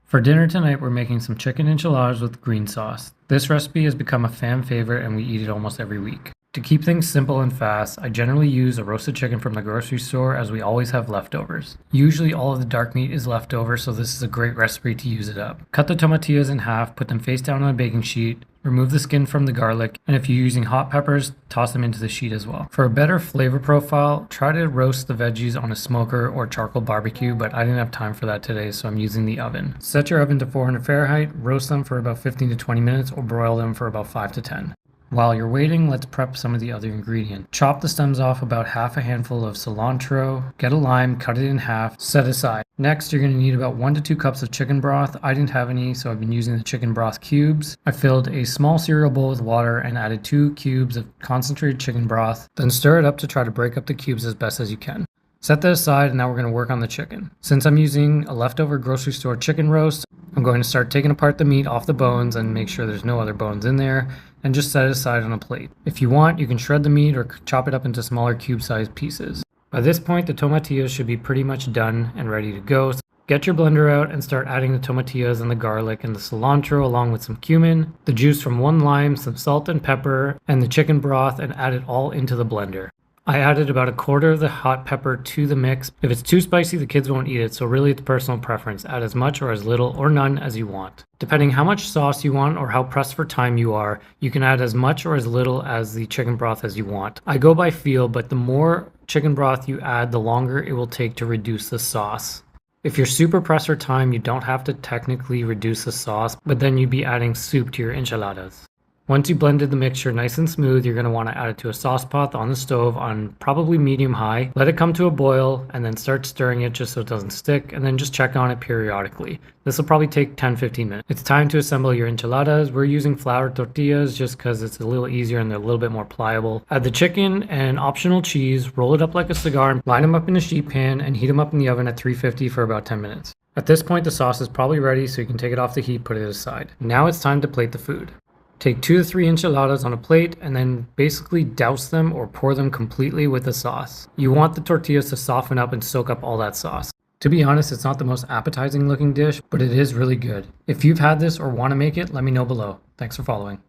For dinner tonight, we're making some chicken enchiladas with green sauce. This recipe has become a fan favorite and we eat it almost every week. To keep things simple and fast, I generally use a roasted chicken from the grocery store as we always have leftovers. Usually all of the dark meat is left over, so this is a great recipe to use it up. Cut the tomatillas in half, put them face down on a baking sheet, remove the skin from the garlic, and if you're using hot peppers, toss them into the sheet as well. For a better flavor profile, try to roast the veggies on a smoker or charcoal barbecue, but I didn't have time for that today, so I'm using the oven. Set your oven to 400 Fahrenheit, roast them for about 15 to 20 minutes, or broil them for about 5 to 10. While you're waiting, let's prep some of the other ingredients. Chop the stems off about half a handful of cilantro, get a lime, cut it in half, set aside. Next, you're going to need about 1 to 2 cups of chicken broth. I didn't have any, so I've been using the chicken broth cubes. I filled a small cereal bowl with water and added 2 cubes of concentrated chicken broth. Then stir it up to try to break up the cubes as best as you can. Set that aside, and now we're going to work on the chicken. Since I'm using a leftover grocery store chicken roast, I'm going to start taking apart the meat off the bones and make sure there's no other bones in there, and just set it aside on a plate. If you want, you can shred the meat or chop it up into smaller cube-sized pieces. By this point, the tomatillas should be pretty much done and ready to go. So get your blender out and start adding the tomatillas and the garlic and the cilantro along with some cumin, the juice from 1 lime, some salt and pepper, and the chicken broth, and add it all into the blender. I added about 1/4 of the hot pepper to the mix. If it's too spicy, the kids won't eat it, so really it's personal preference. Add as much or as little or none as you want. Depending how much sauce you want or how pressed for time you are, you can add as much or as little as the chicken broth as you want. I go by feel, but the more chicken broth you add, the longer it will take to reduce the sauce. If you're super pressed for time, you don't have to technically reduce the sauce, but then you'd be adding soup to your enchiladas. Once you blended the mixture nice and smooth, you're going to want to add it to a sauce pot on the stove on probably medium-high. Let it come to a boil and then start stirring it just so it doesn't stick, and then just check on it periodically. This will probably take 10-15 minutes. It's time to assemble your enchiladas. We're using flour tortillas just because it's a little easier and they're a little bit more pliable. Add the chicken and optional cheese, roll it up like a cigar, line them up in a sheet pan, and heat them up in the oven at 350 for about 10 minutes. At this point, the sauce is probably ready, so you can take it off the heat, put it aside. Now it's time to plate the food. Take 2 to 3 enchiladas on a plate and then basically douse them or pour them completely with the sauce. You want the tortillas to soften up and soak up all that sauce. To be honest, it's not the most appetizing looking dish, but it is really good. If you've had this or want to make it, let me know below. Thanks for following.